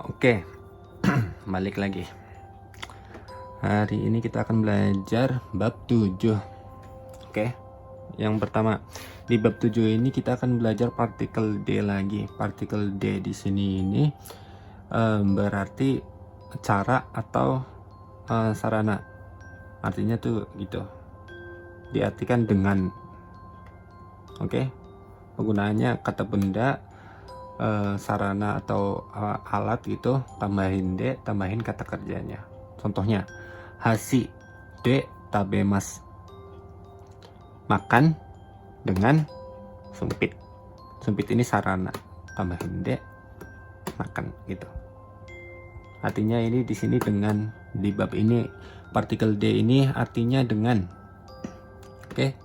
Oke, balik lagi. Hari ini kita akan belajar bab 7. Oke. Yang pertama, di bab 7 ini kita akan belajar partikel D lagi. Partikel D di sini ini berarti cara atau sarana. Artinya tuh gitu. Diartikan dengan. Oke. Penggunaannya kata benda, sarana atau alat gitu, tambahin D, tambahin kata kerjanya. Contohnya, hasi de tabemas, makan dengan sumpit. Sumpit ini sarana, tambahin D, makan gitu. Artinya ini di sini dengan, di bab ini partikel D ini artinya dengan. Oke,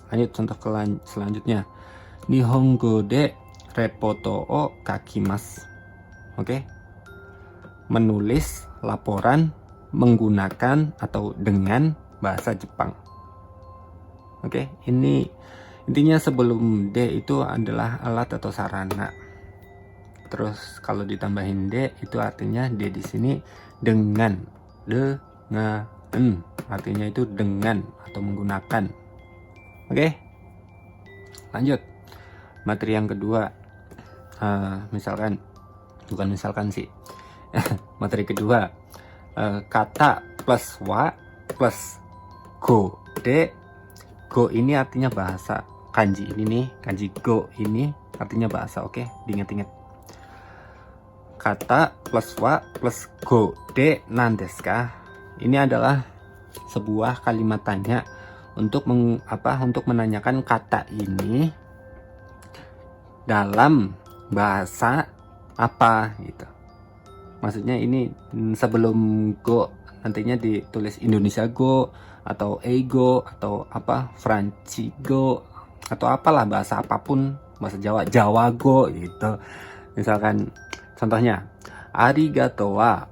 lanjut contoh selanjutnya. Nihongo de repoto o kakimasu. Oke. Menulis laporan menggunakan atau dengan bahasa Jepang. Oke, ini intinya sebelum D itu adalah alat atau sarana. Terus kalau ditambahin D itu artinya D di sini dengan, artinya itu dengan atau menggunakan. Oke, lanjut materi yang kedua. Misalkan sih materi kedua, kata plus wa plus go. Go ini artinya bahasa. Kanji ini nih, kanji go ini artinya bahasa. Oke, diingat-ingat. Kata plus wa plus go de nandesu ka. Ini adalah sebuah kalimat tanya untuk untuk menanyakan kata ini dalam bahasa apa gitu. Maksudnya ini sebelum go nantinya ditulis Indonesia go atau Ego atau apa Franci go atau apalah bahasa apapun, bahasa Jawa go gitu. Misalkan contohnya, arigato wa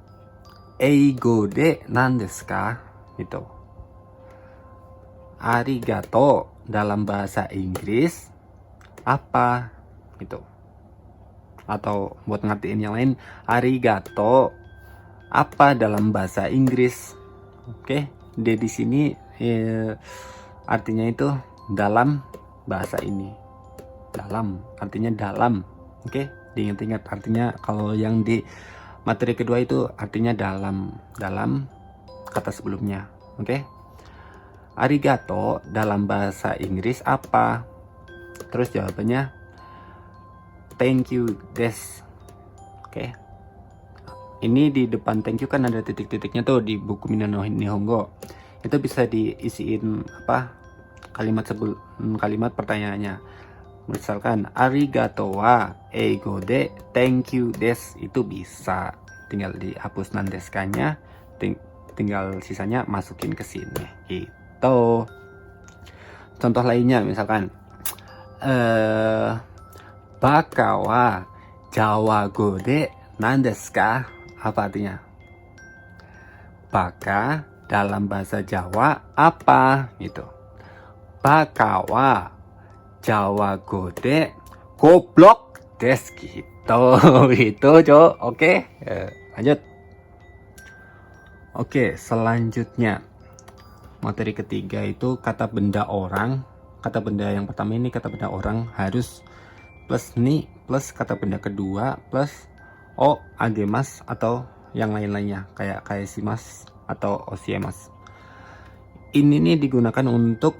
Eigo de nandesu ka gitu. Arigato dalam bahasa Inggris apa gitu. Atau buat ngertiin yang lain, arigato apa dalam bahasa Inggris. Oke, D di sini artinya itu dalam bahasa ini. Dalam artinya dalam. Oke, diingat-ingat artinya kalau yang di materi kedua itu artinya dalam kata sebelumnya. Oke. Arigato dalam bahasa Inggris apa? Terus jawabannya thank you des. Oke. Ini di depan thank you kan ada titik-titiknya tuh di buku Minano Nihongo. Itu bisa diisiin kalimat pertanyaannya. Misalkan arigato wa eigo de thank you des, itu bisa. Tinggal dihapus nandeskanya, tinggal sisanya masukin ke sini. Gitu. Contoh lainnya misalkan baka wa Jawa go de nandesu ka? Apa artinya? Baka dalam bahasa Jawa apa gitu. Baka wa Jawa go de goblok des gitu. Itu Cok. Oke, lanjut. Oke, selanjutnya materi ketiga itu kata benda orang. Kata benda yang pertama ini kata benda orang harus plus ni plus kata benda kedua plus o agemas atau yang lain-lainnya kayak kaesimas atau osiemas. Ini nih digunakan untuk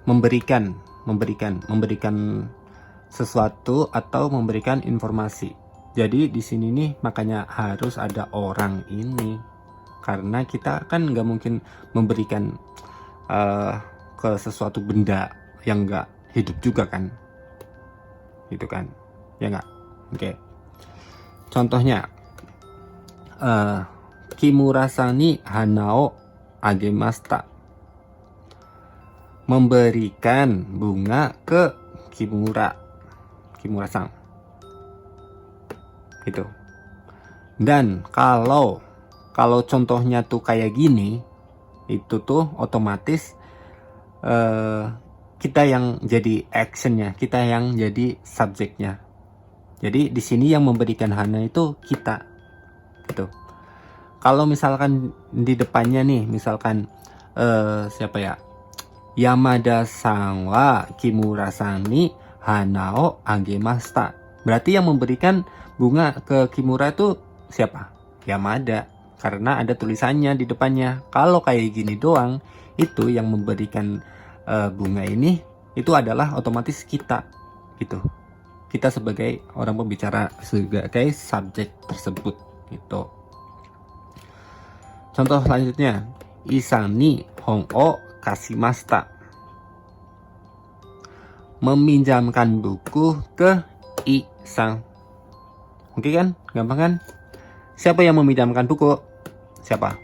memberikan sesuatu atau memberikan informasi. Jadi di sini nih makanya harus ada orang ini, karena kita kan nggak mungkin memberikan ke sesuatu benda yang nggak hidup juga kan, gitu kan, ya nggak? Oke. Contohnya, Kimura-san ni hanao agemashita. Memberikan bunga ke Kimura-san. Gitu. Dan kalau contohnya tuh kayak gini, itu tuh otomatis kita yang jadi actionnya, kita yang jadi subjeknya. Jadi di sini yang memberikan hana itu kita, gitu. Kalau misalkan di depannya nih, misalkan siapa ya? Yamada san wa Kimura san ni hana o agemashita. Berarti yang memberikan bunga ke Kimura itu siapa? Yamada. Karena ada tulisannya di depannya. Kalau kayak gini doang, itu yang memberikan bunga ini itu adalah otomatis kita, gitu. Kita sebagai orang pembicara, sebagai subjek tersebut, gitu. Contoh selanjutnya, Isan ni hon o kasimashita. Meminjamkan buku ke Isan. Oke kan? Gampang kan? Siapa yang meminjamkan buku? Siapa?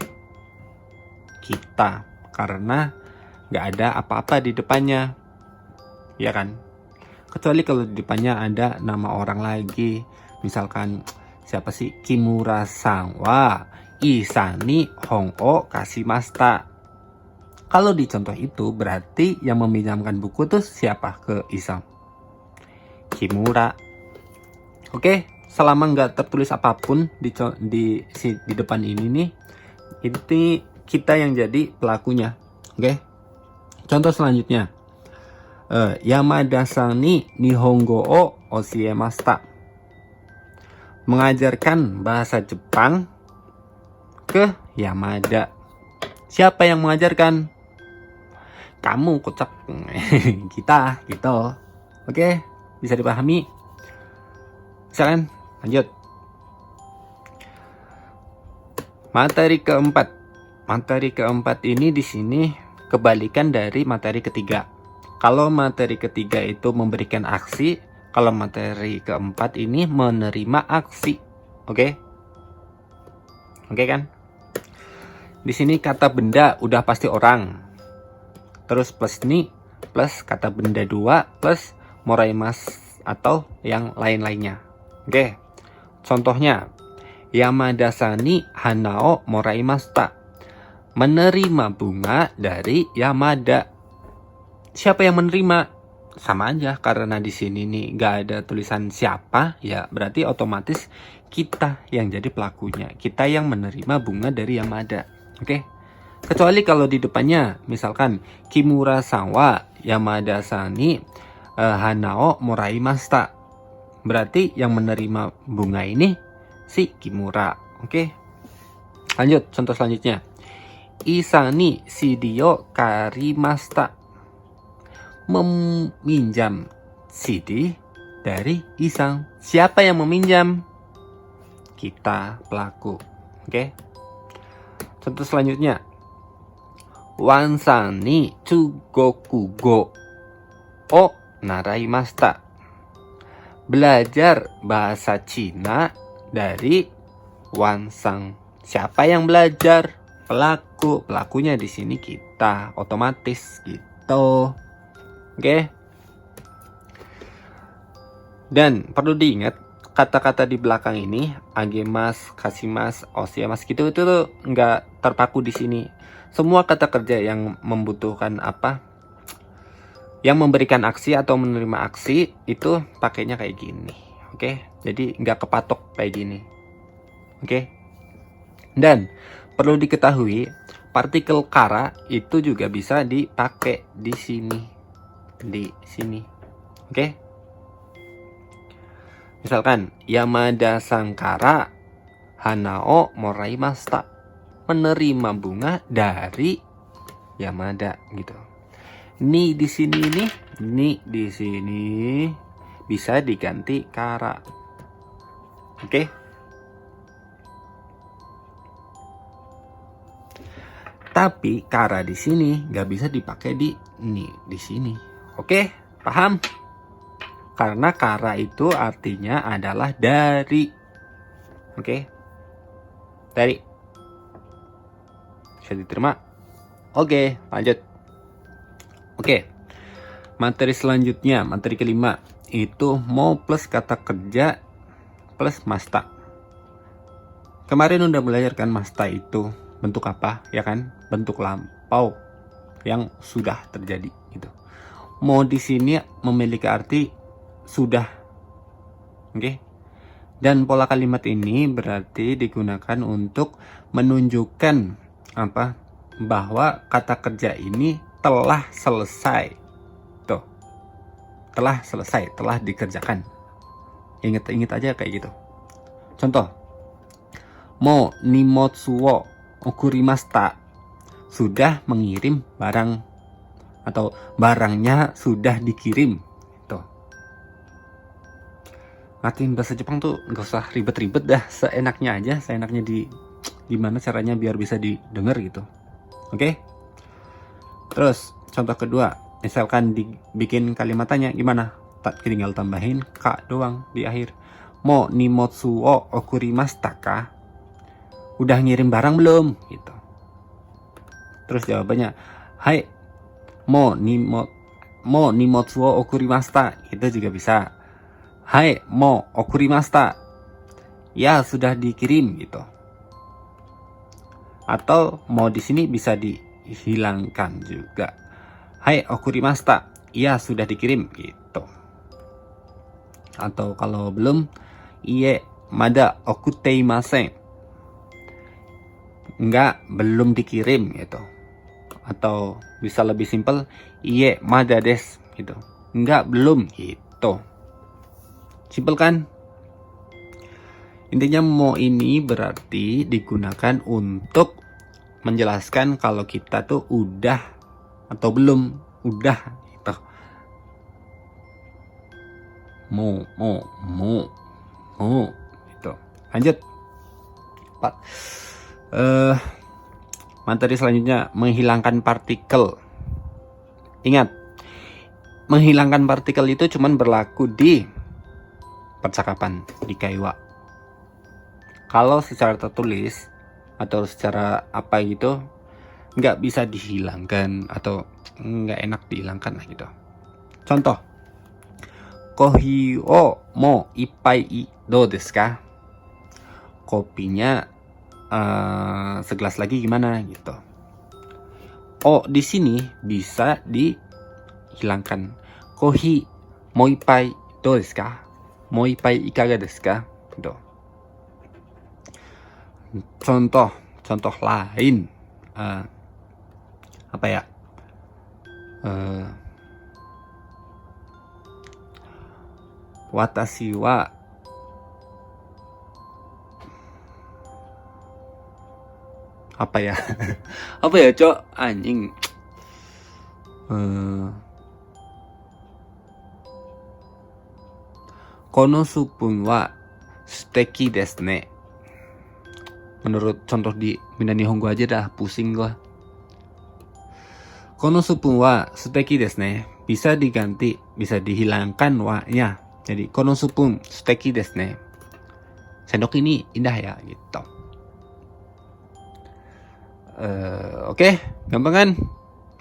Kita. Karena nggak ada apa-apa di depannya. Ya kan? Kecuali kalau di depannya ada nama orang lagi. Misalkan siapa sih? Kimura san wa Isan ni hon o kasimashita. Kalau di contoh itu berarti yang meminjamkan buku tuh siapa ke Isan? Kimura. Oke, selama nggak tertulis apapun di depan ini nih, ini kita yang jadi pelakunya. Oke. Contoh selanjutnya, Yamada-san ni Nihongo o oshiemashita. Mengajarkan bahasa Jepang ke Yamada. Siapa yang mengajarkan? Kamu, kocak. Kita, gitu. Oke, bisa dipahami? Silakan, lanjut. Materi keempat. Materi keempat ini di sini kebalikan dari materi ketiga. Kalau materi ketiga itu memberikan aksi, kalau materi keempat ini menerima aksi. Oke? Oke kan? Di sini kata benda udah pasti orang. Terus plus ni, plus kata benda 2, plus moraimasu atau yang lain-lainnya. Oke. Contohnya, Yamada-san ni hana o moraimashita. Menerima bunga dari Yamada. Siapa yang menerima? Sama aja, karena di sini nih nggak ada tulisan siapa, ya berarti otomatis kita yang jadi pelakunya. Kita yang menerima bunga dari Yamada. Oke? Kecuali kalau di depannya, misalkan Kimura-san wa Yamada-san ni hana o moraimashita. Berarti yang menerima bunga ini si Kimura. Oke? Lanjut, contoh selanjutnya. Isan ni CD o karimashita. Meminjam CD dari Isan. Siapa yang meminjam? Kita, pelaku. Oke? Contoh selanjutnya. Wan-san ni Chugoku go o naraimashita. Belajar bahasa Cina dari Wan-san. Siapa yang belajar? Pelaku. Pelakunya di sini kita, otomatis gitu. Oke. Dan perlu diingat, kata-kata di belakang ini, agemas, kasimas, oshimas gitu, itu tuh nggak terpaku di sini. Semua kata kerja yang membutuhkan apa? Yang memberikan aksi atau menerima aksi itu pakainya kayak gini. Oke? Jadi nggak kepatok kayak gini. Oke? Dan perlu diketahui, partikel kara itu juga bisa dipakai di sini. Di sini. Oke? Misalkan Yamada Sankara Hanao moraimashita. Menerima bunga dari Yamada gitu. Ni di sini nih, ni di sini bisa diganti kara. Oke? Tapi kara di sini nggak bisa dipakai di ni di sini. Oke? Paham? Karena kara itu artinya adalah dari. Oke? Dari. Bisa diterima? Oke, lanjut. Oke. Materi selanjutnya, materi kelima, itu mau plus kata kerja plus masta. Kemarin udah belajar kan masta itu bentuk apa, ya kan? Bentuk lampau yang sudah terjadi gitu. Mau di sini memiliki arti sudah. Oke? Dan pola kalimat ini berarti digunakan untuk menunjukkan apa? Bahwa kata kerja ini telah selesai. Tuh. Telah selesai, telah dikerjakan. Ingat aja kayak gitu. Contoh. Mo nimotsu wo okurimashita. Sudah mengirim barang atau barangnya sudah dikirim. Ngatiin bahasa Jepang tuh gak usah ribet-ribet dah, seenaknya aja, seenaknya gimana caranya biar bisa didengar gitu. Oke? Terus contoh kedua, misalkan dibikin kalimat tanya gimana? Tinggal tambahin ka doang di akhir. Mo nimotsu wo okurimashita ka? Udah ngirim barang belum? Gitu. Terus jawabannya, hai, mo nimotsu wo okurimashita. Itu juga bisa. Hai, mo okurimashita. Ya, sudah dikirim gitu. Atau mau di sini bisa dihilangkan juga. Hai, okurimashita. Ya, sudah dikirim gitu. Atau kalau belum, iye mada okuteimasen. Enggak, belum dikirim gitu. Atau bisa lebih simpel, iye mada desu gitu. Enggak, belum gitu. Simpel kan? Intinya mo ini berarti digunakan untuk menjelaskan kalau kita tuh udah atau belum. Udah gitu. Mo gitu. Lanjut. 4. Materi selanjutnya, menghilangkan partikel. Ingat, menghilangkan partikel itu cuman berlaku di percakapan, di kaiwa. Kalau secara tertulis atau secara apa gitu nggak bisa dihilangkan atau nggak enak dihilangkan lah gitu. Contoh, kohi o mo ippai do desu ka? Kopinya segelas lagi gimana gitu. Oh, di sini bisa dihilangkan. Kohi mo ippai do desu ka? Mo ippai ikaga desu ka? Gitu. Contoh lain, apa ya? Watashi wa apa ya? Apa ya, Cok? Anjing. Kono supun wa suteki desu ne. Menurut contoh di Minna Nihongo aja dah pusing gua. Kono supun wa suteki desu ne. Bisa diganti, bisa dihilangkan wa-nya. Jadi kono supun suteki desu ne. Sendok ini indah ya gitu. Oke, gampang kan?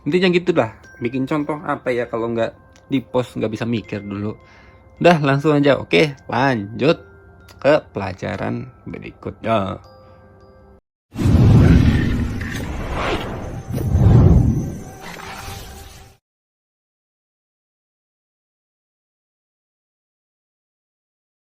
Intinya gitu dah. Bikin contoh apa ya kalau nggak di post nggak bisa mikir dulu. Udah langsung aja. Oke, lanjut ke pelajaran berikutnya.